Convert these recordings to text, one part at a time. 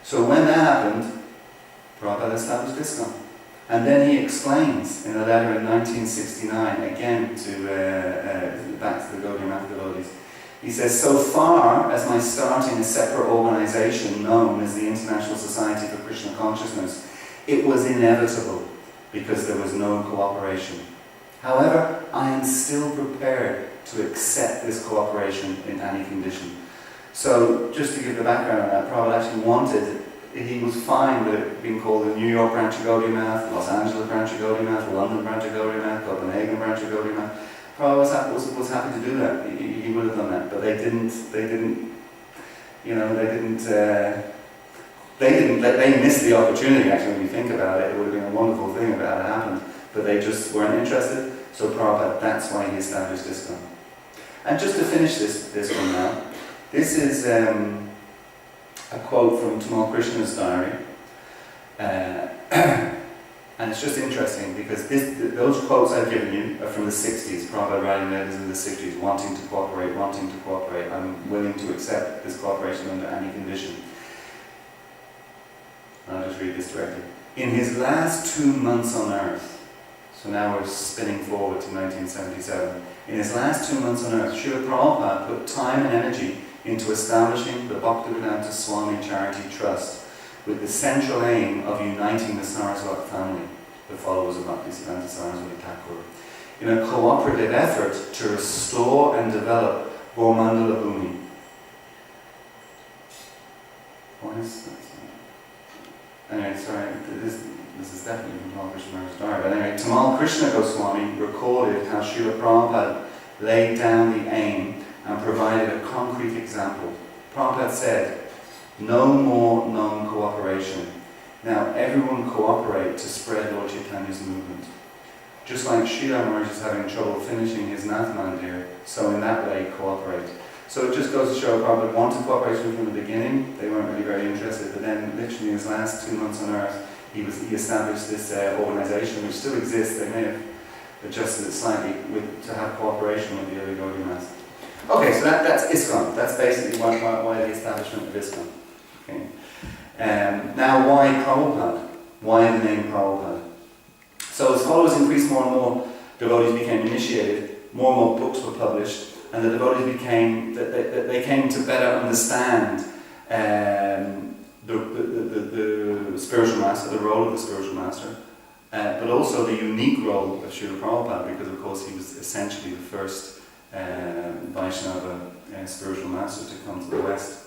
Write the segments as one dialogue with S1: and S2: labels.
S1: So when that happened, Prabhupada established ISKCON. And then he explains in a letter in 1969, again to back to the Gaudiya Math devotees, he says, so far as my starting a separate organization known as the International Society for Krishna Consciousness, it was inevitable because there was no cooperation. However, I am still prepared to accept this cooperation in any condition. So, just to give the background on that, Prabhupada actually wanted, he was fine with it being called the New York branch of Gaudiya Math, Los Angeles branch of Gaudiya Math, London branch of Gaudiya Math, Copenhagen branch of Gaudiya Math. Prabhupada was happy to do that. He would have done that, but they missed the opportunity. Actually, when you think about it, it would have been a wonderful thing if it had happened, but they just weren't interested. So Prabhupada, that's why he established ISKCON. And just to finish this one now, this is a quote from Tamal Krishna's diary, and it's just interesting because those quotes I've given you are from the 60s. Prabhupada writing letters in the 60s, wanting to cooperate, I'm willing to accept this cooperation under any condition. I'll just read this directly. In his last 2 months on earth, so now we're spinning forward to 1977, in his last 2 months on earth, Srila Prabhupada put time and energy into establishing the Bhaktivedanta Swami Charity Trust with the central aim of uniting the Saraswat family, the followers of Bhaktisiddhanta Saraswati Thakur, in a cooperative effort to restore and develop Bormandala Bhumi. What is that? Anyway, sorry, this is definitely from Tamal Krishna's diary. But anyway, Tamal Krishna Goswami recorded how Srila Prabhupada laid down the aim and provided a concrete example. Prabhupada said, no more non-cooperation. Now everyone cooperate to spread Lord Chaitanya's movement. Just like Srila Maharaj is having trouble finishing his Nath Mandir, so in that way cooperate. So it just goes to show Prabhupada wanted cooperation from the beginning. They weren't really very interested, but then literally in his last 2 months on earth, he established this organization which still exists. They may have adjusted it slightly to have cooperation with the other Gaudiya Maths. Okay, so that's ISKCON. That's basically why the establishment of ISKCON. Okay. Now, why Prabhupada? Why the name Prabhupada? So as followers increased, more and more devotees became initiated, more and more books were published, and the devotees they came to better understand the spiritual master, the role of the spiritual master, but also the unique role of Srila Prabhupada, because of course he was essentially the first Vaishnava spiritual master to come to the West.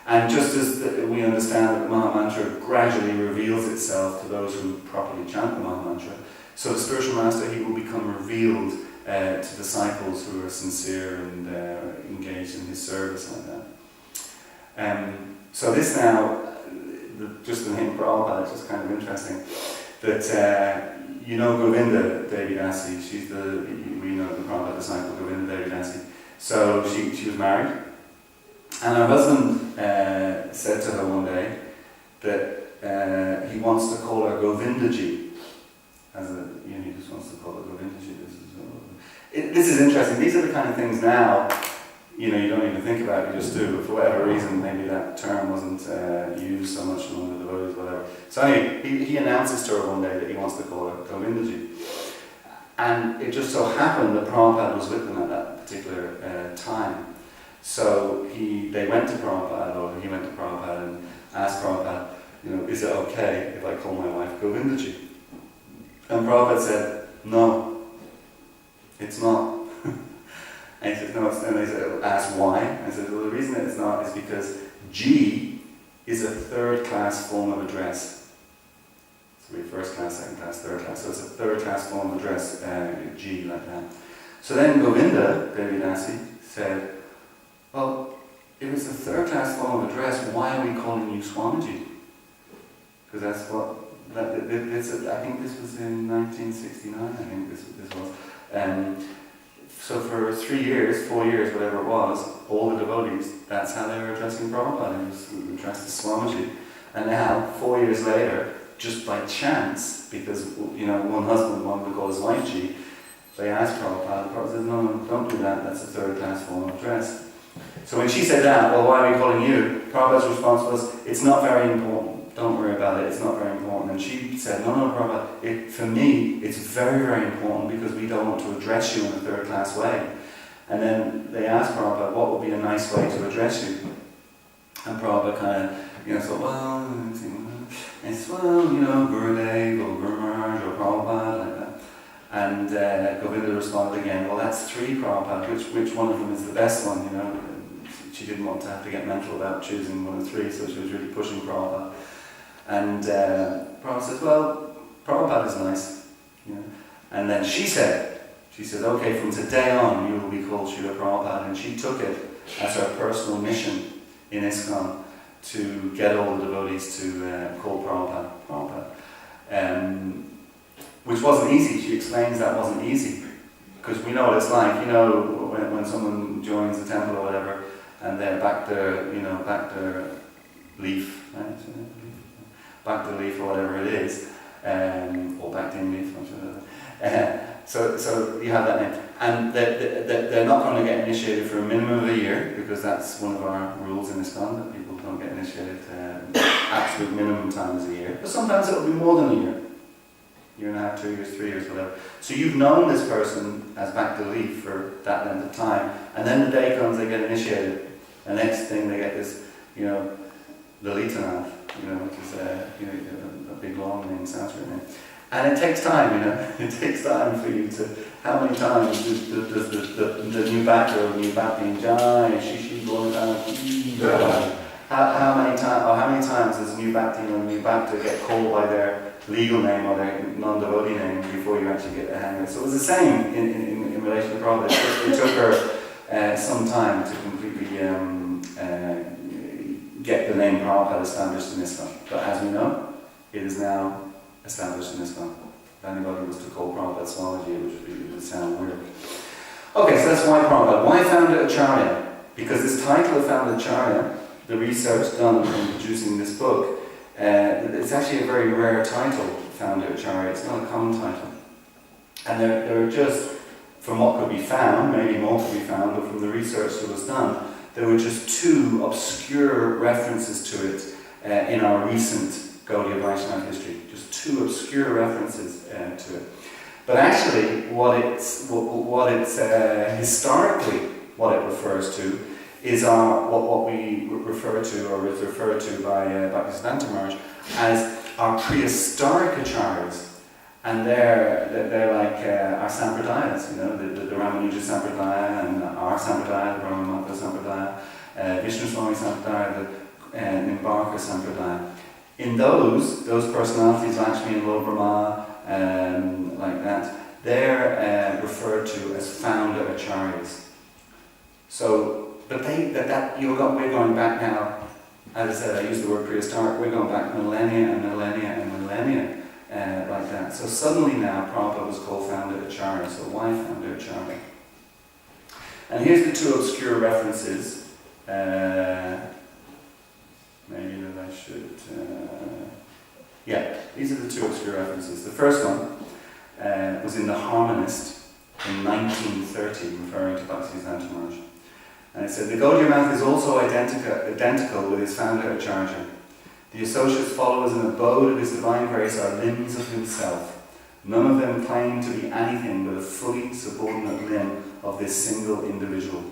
S1: And just as we understand that the Maha Mantra gradually reveals itself to those who properly chant the Maha Mantra, so the spiritual master, he will become revealed to disciples who are sincere and engaged in his service like that. So this now, just the name Prabhupada, it's just kind of interesting, that you know Govinda Devi Dasi, we know the Prabhupada disciple Govinda Devi Dasi. So she was married, and her husband said to her one day that he wants to call her Govindaji. He just wants to call her Govindaji. This is interesting. These are the kind of things now, you don't even think about it, you just do. But for whatever reason, maybe that term wasn't used so much among the devotees, whatever. So anyway, he announces to her one day that he wants to call her Govindaji. And it just so happened that Prabhupada was with them at that particular time. So they went to Prabhupada, or he went to Prabhupada and asked Prabhupada, is it okay if I call my wife Govindaji? And Prabhupada said, no, it's not. And he said, no, and they asked why. And I said, well, the reason that it's not is because G is a third-class form of address. So we have first class, second class, third class. So it's a third-class form of address, G, like that. So then Govinda Devi Dasi said, well, if it's a third-class form of address, why are we calling you Swamiji? Because that's what, I think this was in 1969, I think this was. So for 3 years, 4 years, whatever it was, all the devotees, that's how they were addressing Prabhupada. He was addressed as Swamiji. And now, 4 years later, just by chance, because one husband wanted to call his wife G, they asked Prabhupada, Prabhupada says, no, don't do that, that's a third-class form of address. So when she said that, well, why are we calling you? Prabhupada's response was, it's not very important. Don't worry about it, it's not very important. And she said, no, Prabhupada, for me, it's very, very important because we don't want to address you in a third-class way. And then they asked Prabhupada, what would be a nice way to address you? And Prabhupada kind of, thought, well, it's, Gurudev or Guru Maharaj or Prabhupada, like that. And Govinda responded again, well, that's three, Prabhupada, which one of them is the best one, She didn't want to have to get mental about choosing one of three, so she was really pushing Prabhupada. And Prabhupada says, well, Prabhupada is nice, And then she said, okay, from today on you will be called Srila Prabhupada. And she took it as her personal mission in ISKCON to get all the devotees to call Prabhupada. Which wasn't easy. She explains that wasn't easy. Because we know what it's like, when someone joins the temple or whatever, and they're back their leaf, right? Back the leaf or whatever it is, or backed in leaf, I'm sure. So you have that name. And they're not going to get initiated for a minimum of a year, because that's one of our rules in ISKCON, that people don't get initiated absolute minimum time is a year. But sometimes it'll be more than a year. Year and a half, 2 years, 3 years, whatever. So you've known this person as back the leaf for that length of time, and then the day comes they get initiated. The next thing they get this, Lalitanath, which is a big long name, Sanskrit name. And it takes time, it takes time for you to, how many times does the new bhakti or new bhakti Jai, Shishi, how many times does new bhakti or new bhakti get called by their legal name or their non-devotee name before you actually get the hang of it? So it was the same in relation to Prabhupada. It took her some time to completely get the name Prabhupada established in ISKCON. But as we know, it is now established in ISKCON. If anybody was to call Prabhupada Swamiji, it would sound weird. Okay, so that's why Prabhupada. Why Founder Acharya? Because this title of Founder Acharya, the research done in producing this book, it's actually a very rare title, Founder Acharya. It's not a common title. And there are just, from what could be found, maybe more could be found, but from the research that was done, there were just two obscure references to it in our recent Gaudiya Vaishnava history. Just two obscure references to it. But actually, what it's historically, what it refers to, is what we refer to, or is referred to by Bhaktisiddhanta Maharaj, as our prehistoric acharyas. And they're like our sampradayas, the Ramanuja Sampradaya and our Sampradaya, the Brahmamata Sampradaya, Vishnu Swami Sampradaya, the Nimbarka Sampradaya. In those personalities, Lakshmi and Lord Brahma, like that, they're referred to as founder acharyas. So, but we're going back now, as I said, I used the word prehistoric, we're going back millennia and millennia and millennia. Like that. So suddenly now Prabhupada was called Founder Acharya. So why Founder Acharya? And here's the two obscure references. Maybe that I should... these are the two obscure references. The first one was in the Harmonist in 1930, referring to Bhaktisiddhanta Maharaj. And it said, the Gaudiya Math is also identical with his Founder Acharya. The associates, followers, and abode of his divine grace are limbs of himself. None of them claim to be anything but a fully subordinate limb of this single individual.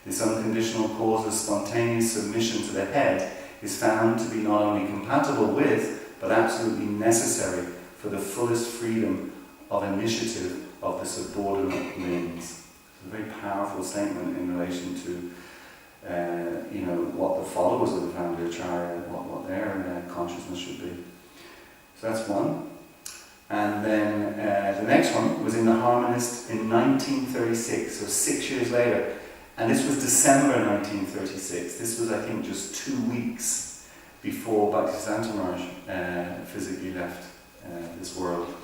S1: This unconditional cause of spontaneous submission to the head is found to be not only compatible with, but absolutely necessary for the fullest freedom of initiative of the subordinate limbs. It's a very powerful statement in relation to what the followers of the Founder Acharya, what their consciousness should be. So that's one. And then the next one was in the Harmonist in 1936, so 6 years later. And this was December 1936. This was, I think, just 2 weeks before Bhaktisiddhanta Maharaj physically left this world.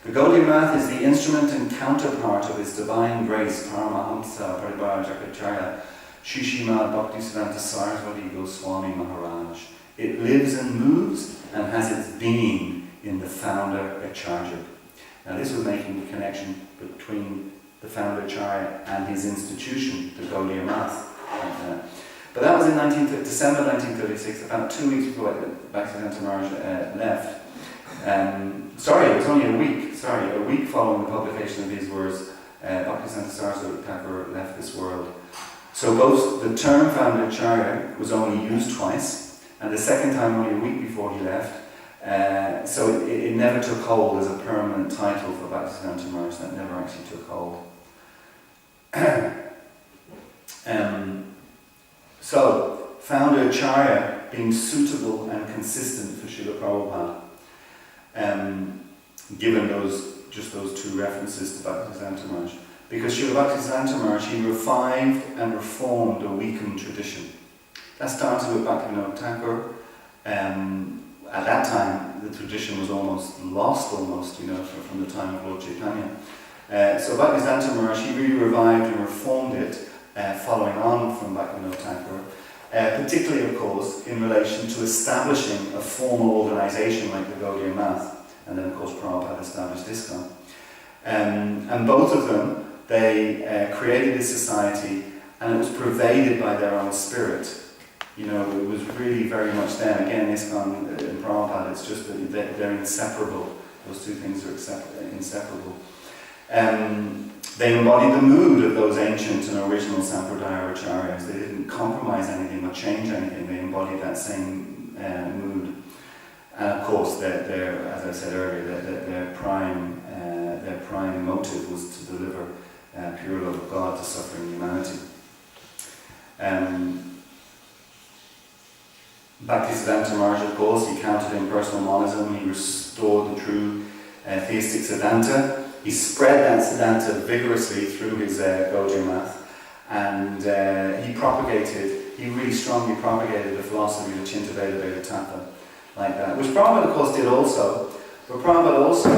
S1: The Gaudiya Math is the instrument and counterpart of His Divine Grace, Paramahamsa Paribhajacharya, Shishimad Bhaktisiddhanta Saraswati Goswami Maharaj. It lives and moves and has its being in the Founder Acharya. Now this was making the connection between the Founder Acharya and his institution, the Gaudiya Math, But that was in December 1936, about 2 weeks before Bhaktivedanta Maharaj left. It was only a week following the publication of these words, Bhaktisiddhanta Saraswati Thakur left this world. So both the term Foundaracharya was only used twice, and the second time only a week before he left. So it never took hold as a permanent title for Bhaktisiddhanta Maharaj. That never actually took hold. So Foundaracharya being suitable and consistent for Srila Prabhupada, given those two references to Bhaktisiddhanta Maharaj. Because Srila Bhaktisiddhanta Maharaj, he revived and reformed a weakened tradition. That started with Bhaktivinoda Thakur. At that time, the tradition was almost lost, from the time of Lord Chaitanya. So Bhaktisiddhanta Maharaj, he really revived and reformed it, following on from Bhaktivinoda Thakur, particularly, of course, in relation to establishing a formal organisation like the Gaudiya Math, and then, of course, Prabhupada established ISKCON. And both of them, they created this society, and it was pervaded by their own spirit. It was really very much them. Again, ISKCON and Prabhupada, it's just that they're inseparable. Those two things are inseparable. They embodied the mood of those ancient and original Sampradaya Acharyas. They didn't compromise anything or change anything. They embodied that same mood. And of course, as I said earlier, their prime motive was to deliver pure love of God to suffering humanity. Bhaktisiddhanta Maharaj, of course, he countered impersonal monism. He restored the true theistic Siddhanta. He spread that Siddhanta vigorously through his Gaudiya Math, and he really strongly propagated the philosophy of Chinta Veda Veda Tattva, like that, which Prabhupada, of course, did also. But Prabhupada also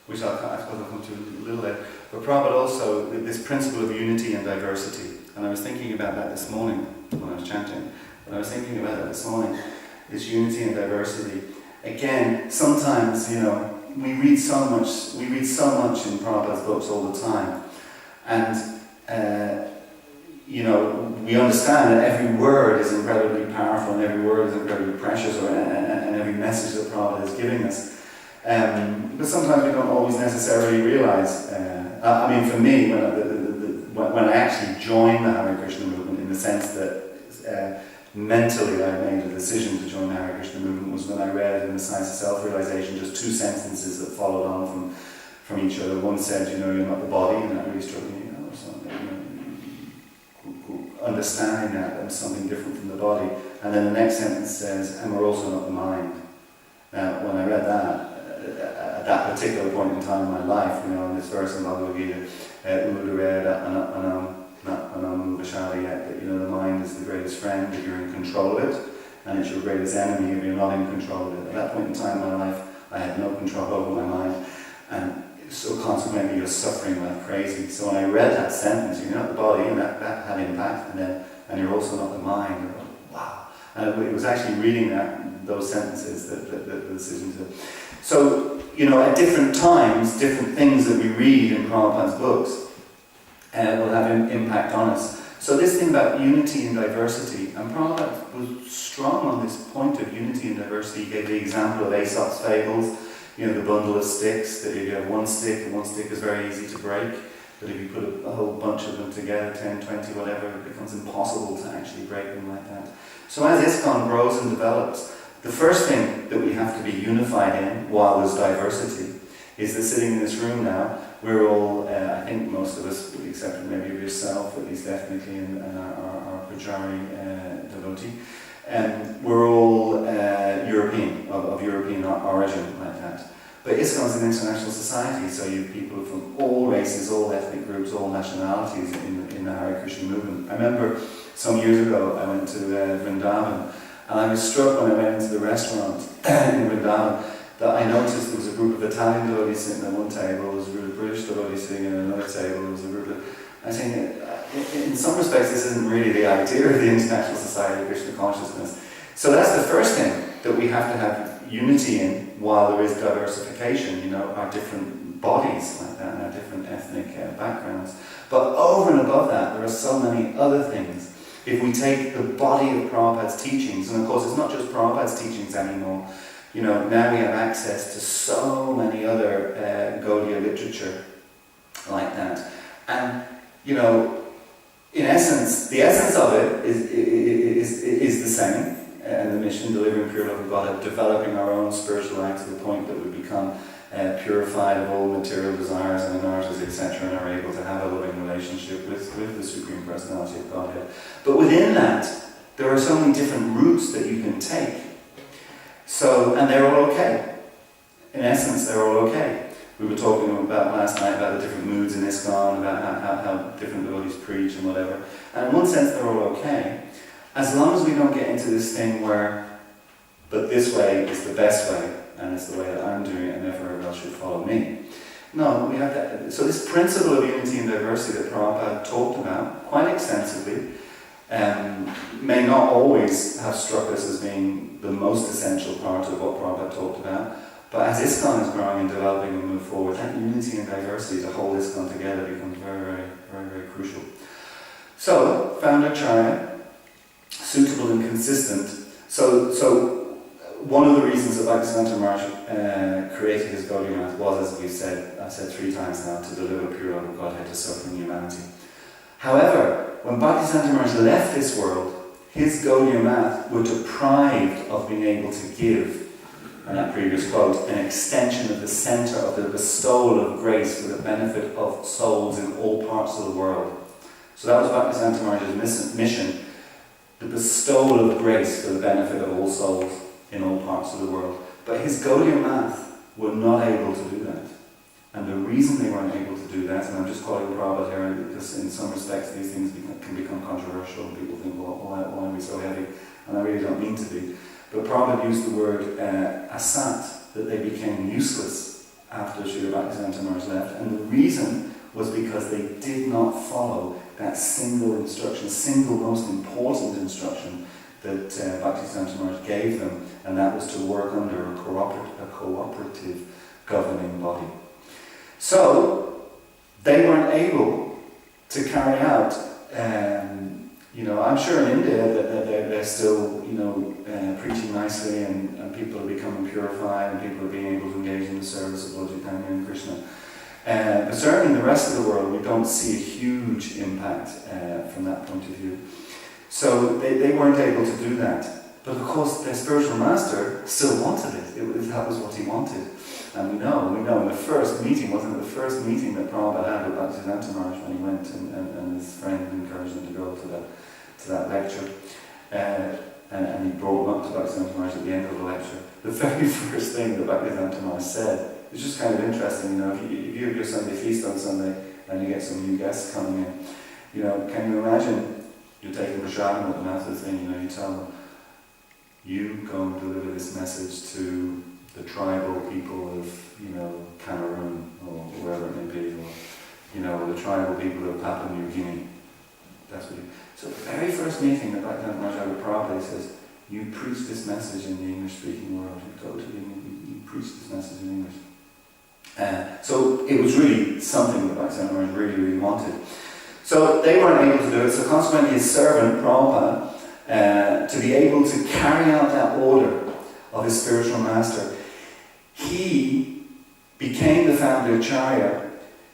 S1: which I suppose I'll come to a little later. But Prabhupada also, this principle of unity and diversity, and I was thinking about that this morning when I was chanting. When I was thinking about that this morning, this unity and diversity. Again, sometimes, we read so much in Prabhupada's books all the time, and we understand that every word is incredibly powerful and every word is incredibly precious, and every message that Prabhupada is giving us. But sometimes we don't always necessarily realize. For me, when I actually joined the Hare Krishna movement, in the sense that mentally I made a decision to join the Hare Krishna movement, was when I read in the Science of Self-Realization just two sentences that followed on from each other. One said, you're not the body, and that really struck me. Understanding that I'm something different from the body. And then the next sentence says, and we're also not the mind. Now, when I read that, at that particular point in time in my life, in this verse in Bhagavad Gita, that the mind is the greatest friend if you're in control of it, and it's your greatest enemy if you're not in control of it. At that point in time in my life, I had no control over my mind, and so consequently you're suffering like crazy. So when I read that sentence, you're not the body, and that had impact, and you're also not the mind. And I went, wow. And it was actually reading those sentences that the decision to. So, at different times, different things that we read in Prabhupada's books will have an impact on us. So this thing about unity and diversity, and Prabhupada was strong on this point of unity and diversity. He gave the example of Aesop's fables, the bundle of sticks, that if you have one stick is very easy to break, but if you put a whole bunch of them together, 10, 20, whatever, it becomes impossible to actually break them like that. So as ISKCON grows and develops, the first thing that we have to be unified in, while there's diversity, is that sitting in this room now, we're all, I think most of us, except maybe yourself, at least ethnically, and our Pujari devotee, we're all European, of European origin, like that. But ISKCON is an international society, so you have people from all races, all ethnic groups, all nationalities in the Hare Krishna movement. I remember some years ago I went to Vrindavan, and I was struck when I went into the restaurant in Vrindavan that I noticed there was a group of Italian devotees sitting at one table, there was a group of British devotees sitting at another table, there was a group of... I think in some respects this isn't really the idea of the International Society of Krishna Consciousness. So that's the first thing that we have to have unity in, while there is diversification, you know, our different bodies like that and our different ethnic backgrounds. But over and above that, there are so many other things. If we take the body of Prabhupada's teachings, and of course it's not just Prabhupada's teachings anymore, you know, now we have access to so many other Gaudiya literature like that. And, you know, in essence, the essence of it is the same, and the mission, delivering pure love of God, developing our own spiritual life to the point that we become purified of all material desires and minorities, etc., and are able to have a loving relationship with the Supreme Personality of Godhead. But within that, there are so many different routes that you can take. So, and they're all okay. In essence, they're all okay. We were talking about last night about the different moods in ISKCON, about how different devotees preach and whatever. And in one sense, they're all okay. As long as we don't get into this thing where, but this way is the best way, and it's the way that I'm doing it, and everyone else should follow me. No, we have that. So this principle of unity and diversity that Prabhupada talked about quite extensively may not always have struck us as being the most essential part of what Prabhupada talked about. But as ISKCON is growing and developing and move forward, that unity and diversity to hold ISKCON together becomes very, very, very, very crucial. So, Foundercharya, suitable and consistent. So one of the reasons that Bhaktisiddhanta Maharaj created his Gaudiya Math was, as I've said 3 times now, to deliver pure love of Godhead to suffering humanity. However, when Bhaktisiddhanta Maharaj left this world, his Gaudiya Math were deprived of being able to give, and that previous quote, an extension of the centre of the bestowal of grace for the benefit of souls in all parts of the world. So that was Bhaktisiddhanta Maharaj's mission, the bestowal of grace for the benefit of all souls in all parts of the world. But his Gaudiya Math were not able to do that. And the reason they weren't able to do that, and I'm just quoting Prabhupada here because in some respects these things can become controversial and people think, well, why are we so heavy? And I really don't mean to be. But Prabhupada used the word asat, that they became useless after Srila Bhaktisiddhanta Maharaj left. And the reason was because they did not follow that single instruction, single most important instruction that Bhaktisiddhanta Maharaj gave them, and that was to work under a cooperative governing body. So, they weren't able to carry out, I'm sure in India that they're still, preaching nicely and people are becoming purified and people are being able to engage in the service of Lord Chaitanya and Krishna. But certainly in the rest of the world we don't see a huge impact from that point of view. So they weren't able to do that. But of course their spiritual master still wanted it. That was what he wanted. And we know in the first meeting, wasn't it the first meeting that Prabhupada had with Bhaktisiddhanta Maharaj when he went and his friend encouraged him to go to that lecture. And he brought him up to Bhaktisiddhanta Maharaj at the end of the lecture. The very first thing that Bhaktisiddhanta Maharaj said, it's just kind of interesting, if you have your Sunday feast on Sunday and you get some new guests coming in, can you imagine you're taking prasadam with them after the thing, you tell them, you go and deliver this message to the tribal people of, Cameroon or wherever it may be, or the tribal people of Papua New Guinea. That's what So the very first meeting that Bhaktisiddhanta Maharaj had with Prabhupada, he says, you preach this message in the English-speaking world. You preach this message in English. So it was really something that Bhaktisiddhanta Maharaj really, really wanted. So they weren't able to do it, so consequently his servant, Prabhupada, to be able to carry out that order of his spiritual master, he became the founder Acharya.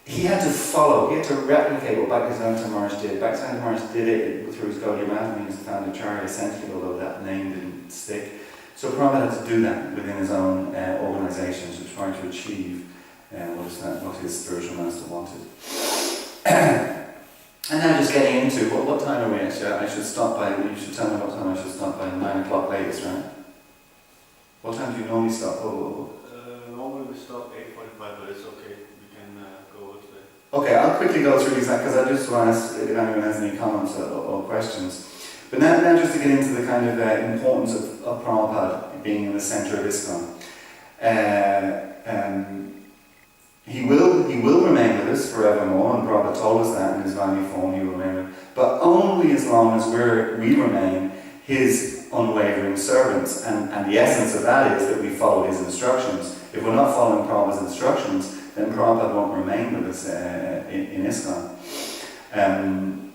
S1: He had to replicate what Bhaktisiddhanta Maharaj did. Bhaktisiddhanta Maharaj did it through his Gaudiya Math, and he was the founder Acharya essentially, although that name didn't stick. So Prabhupada had to do that within his own organization to try to achieve what his spiritual master wanted. And now just getting into, what time are we actually? I should stop by, you should tell me what time I should stop by, 9 o'clock latest, right? What time do you normally stop?
S2: Normally we stop 8:45, but it's okay. We can go over today.
S1: Okay, I'll quickly go through these because I just want to ask if anyone has any comments or questions. But now just to get into the kind of importance of Prabhupada being in the centre of ISKCON. He will remain with us forevermore, and Prabhupada told us that in his value form, he will remain with us. But only as long as we remain, his unwavering servants, and the essence of that is that we follow his instructions. If we're not following Prabhupada's instructions, then Prabhupada won't remain with us in ISKCON.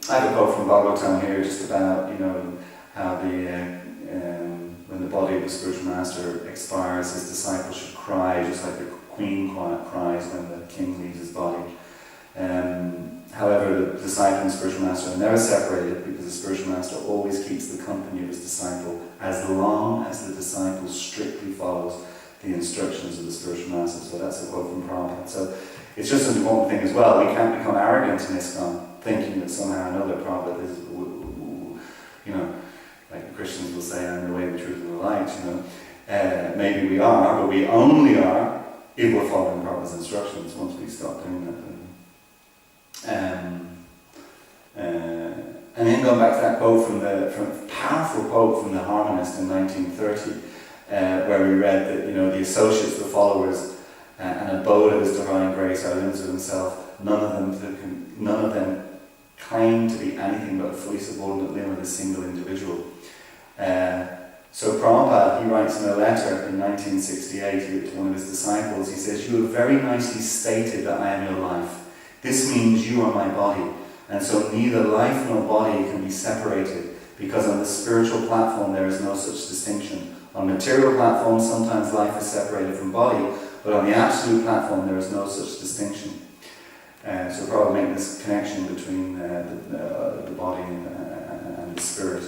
S1: I have a quote from Bhagavatam here just about, how when the body of the spiritual master expires, his disciples should cry just like the queen cries when the king leaves his body. However, the disciple and spiritual master are never separated, because the spiritual master always keeps the company of his disciple as long as the disciple strictly follows the instructions of the spiritual master. So that's a quote from Prabhupada. So it's just an important thing as well. We can't become arrogant in ISKCON, thinking that somehow or another Prabhupada is, like the Christians will say, I'm the way, the truth, and the light. Maybe we are, but we only are if we're following Prabhupada's instructions. Once we stop doing that, and then going back to that quote from a powerful quote from the harmonist in 1930, where we read that the associates, the followers, and abode of his divine grace are limits of himself. None of them claim to be anything but a fully subordinate limb of a single individual. So Prabhupada, he writes in a letter in 1968 to one of his disciples, he says, "You have very nicely stated that I am your life. This means you are my body, and so neither life nor body can be separated, because on the spiritual platform there is no such distinction. On material platforms sometimes life is separated from body, but on the absolute platform there is no such distinction." So probably make this connection between the body and the spirit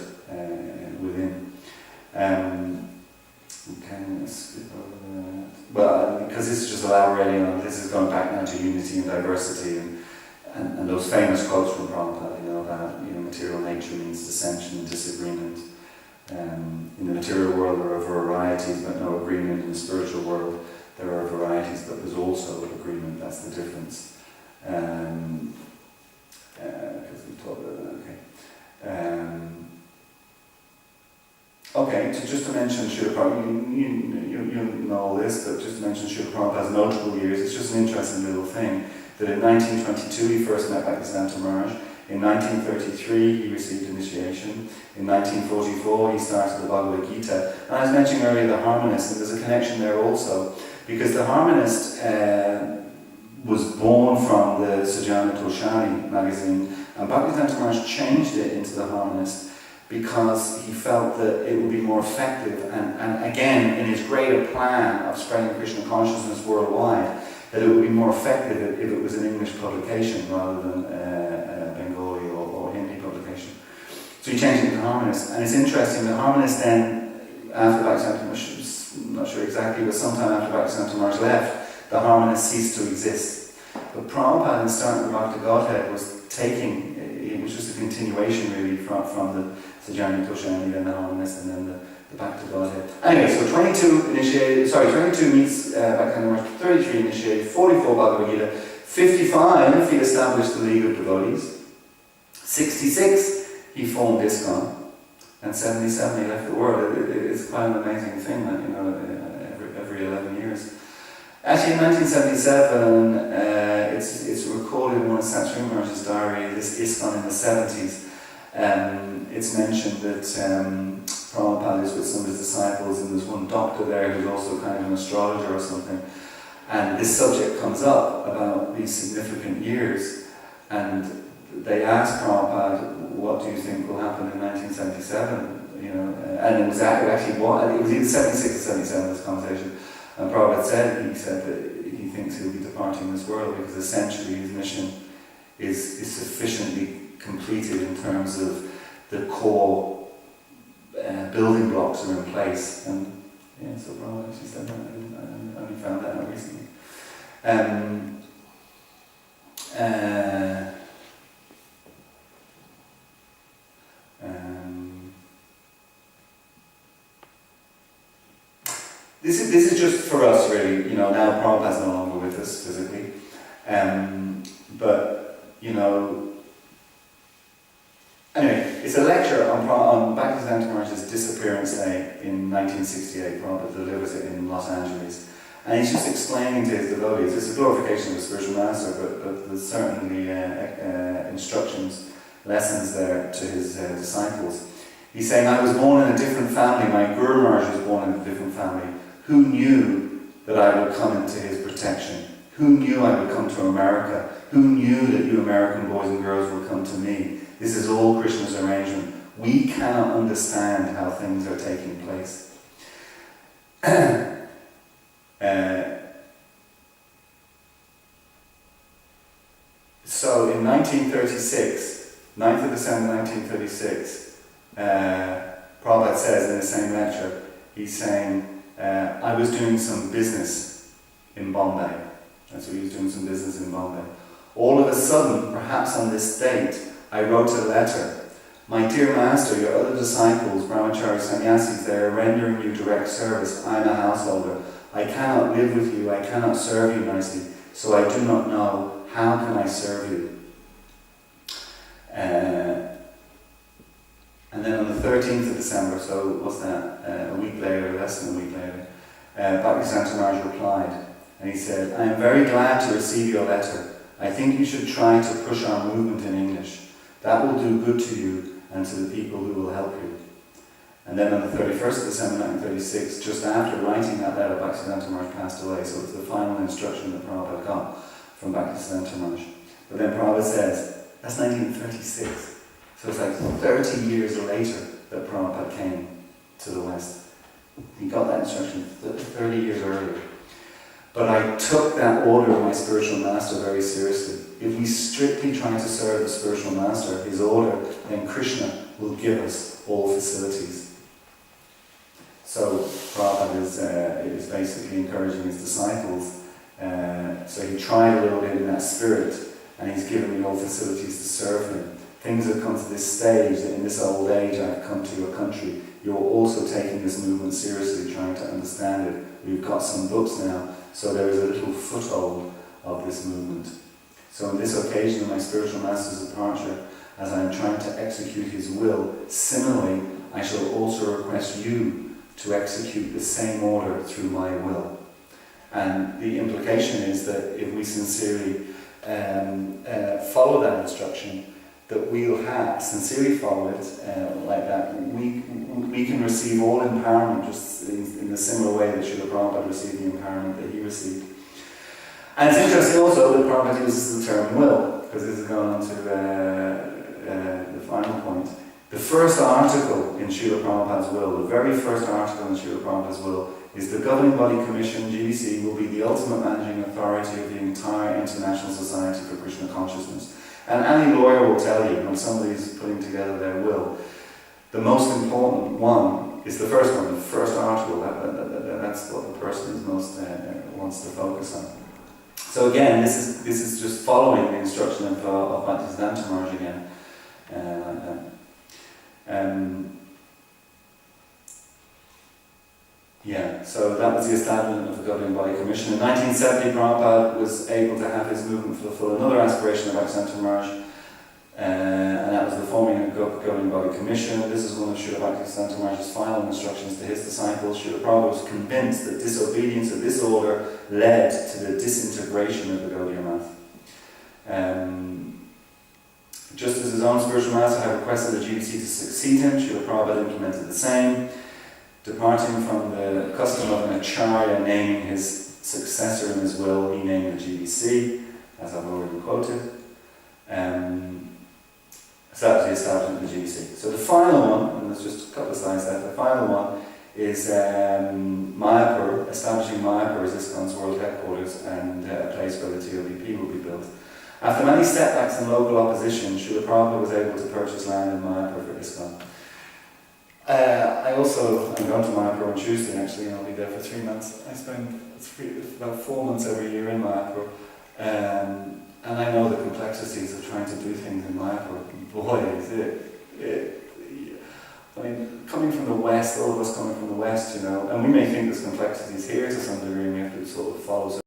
S1: within. Okay, let's skip over that. Well, because this is just elaborating on, this is going back now to unity and diversity and those famous quotes from Prabhupada, about material nature means dissension and disagreement. In the material world there are varieties but no agreement. In the spiritual world there are varieties but there's also agreement. That's the difference. Because we talked about that, okay, so just to mention Srila Prabhupada, you know all this, but just to mention Srila Prabhupada's notable years, it's just an interesting little thing, that in 1922 he first met Bhaktisiddhanta Maharaj, in 1933 he received initiation, in 1944 he started the Bhagavad Gita, and I was mentioning earlier the harmonist, and there's a connection there also, because the harmonist was born from the Sajjana Toshani magazine, and Bhaktisiddhanta Maharaj changed it into the harmonist, because he felt that it would be more effective, and again, in his greater plan of spreading Krishna consciousness worldwide, that it would be more effective if it was an English publication rather than a Bengali or Hindi publication. So he changed it to Harmonist, and it's interesting, the Harmonist then, after Bhaktisiddhanta Maharaj, I'm not sure exactly, but sometime after Bhaktisiddhanta Maharaj left, the Harmonist ceased to exist. But Prabhupada, in starting the Bhakti Godhead, was taking, it was just a continuation really from the Sajjana Toshani, then the Harmonist, and then the Bhakti Godhead. Anyway, so 22 meets Bhakti Maharaj, 33 initiated, 44 Bhagavad Gita, 55 he established the League of Devotees, 66 he formed ISKCON, and 77 he left the world. It's quite an amazing thing that, every 11 years. Actually, in 1977, it's recorded in one of Satsuri Maharaj's diary, this ISKCON in the 70s. It's mentioned that Prabhupada is with some of his disciples, and there's one doctor there who's also kind of an astrologer or something, and this subject comes up about these significant years, and they asked Prabhupada, what do you think will happen in 1977? And it was actually it was either 76 or 77, this conversation. And Prabhupada said that he thinks he'll be departing this world because essentially his mission is sufficiently completed in terms of the core building blocks are in place. And yeah, so Prabhupada actually said that. I only found that out recently. This is just for us really, now Prabhupada's no longer with us physically, but anyway, it's a lecture on Bhaktisiddhanta Maharaj's disappearance day in 1968. Prabhupada delivers it in Los Angeles, and he's just explaining to his devotees, it's a glorification of the spiritual master, but there's certainly instructions, lessons there to his disciples. He's saying, I was born in a different family, my Guru Maharaj was born in a different family. Who knew that I would come into his protection? Who knew I would come to America? Who knew that you American boys and girls would come to me? This is all Krishna's arrangement. We cannot understand how things are taking place. So in 1936, 9th of December 1936, Prabhupada says in the same lecture, he's saying, I was doing some business in Bombay. That's what he was doing, some business in Bombay. All of a sudden, perhaps on this date, I wrote a letter. My dear master, your other disciples, brahmachari sannyasis, they are rendering you direct service. I am a householder. I cannot live with you. I cannot serve you nicely. So I do not know. How can I serve you? And then on the 13th of December, so what's that? A week later, less than a week later, Bhaktisiddhanta Maharaj replied. And he said, I am very glad to receive your letter. I think you should try to push our movement in English. That will do good to you and to the people who will help you. And then on the 31st of December 1936, just after writing that letter, Bhaktisiddhanta Maharaj passed away. So it's the final instruction that Prabhupada got from Bhaktisiddhanta Maharaj. But then Prabhupada says, that's 1936. So it's like 30 years later that Prabhupada came to the West. He got that instruction 30 years earlier. But I took that order of my spiritual master very seriously. If we strictly try to serve the spiritual master, his order, then Krishna will give us all facilities. So Prabhupada is basically encouraging his disciples. So he tried a little bit in that spirit, and he's given me all facilities to serve him. Things have come to this stage that in this old age I've come to your country. You're also taking this movement seriously, trying to understand it. We've got some books now, so there is a little foothold of this movement. So on this occasion of my spiritual master's departure, as I am trying to execute his will, similarly I shall also request you to execute the same order through my will. And the implication is that if we sincerely follow that instruction, that we'll have, sincerely follow it like that, we can receive all empowerment just in the similar way that Srila Prabhupada received the empowerment that he received. And it's interesting also that Prabhupada uses the term will, because this is going on to the final point. The first article in Srila Prabhupada's will, the very first article in Srila Prabhupada's will, is the Governing Body Commission, GBC, will be the ultimate managing authority of the entire International Society for Krishna Consciousness. And any lawyer will tell you, when somebody's putting together their will, the most important one is the first one, the first article. That's what the person is most wants to focus on. So again, this is just following the instruction of Bhaktisiddhanta Maharaj again. So that was the establishment of the Governing Body Commission. In 1970, Prabhupada was able to have his movement fulfill another aspiration of Bhaktisiddhanta Maharaj, and that was the forming of the Governing Body Commission. This is one of Srila Bhaktisiddhanta Maharaj's final instructions to his disciples. Srila Prabhupada was convinced that disobedience of this order led to the disintegration of the Gaudiya Math. Just as his own spiritual master had requested the GBC to succeed him, Srila Prabhupada implemented the same, departing from the custom of an acharya naming his successor in his will. He named the GBC, as I've already quoted. So that was the establishment of the GBC. So the final one, and there's just a couple of slides there, the final one is Mayapur, establishing Mayapur as ISKCON's world headquarters and a place where the TOBP will be built. After many setbacks and local opposition, Srila Prabhupada was able to purchase land in Mayapur for ISKCON. I'm going to Mayapur on Tuesday actually, and I'll be there for 3 months. I spend about 4 months every year in Mayapur, and I know the complexities of trying to do things in Mayapur. Boy, is it. I mean, coming from the West, all of us coming from the West, and we may think there's complexities here to some degree, and we have to sort of follow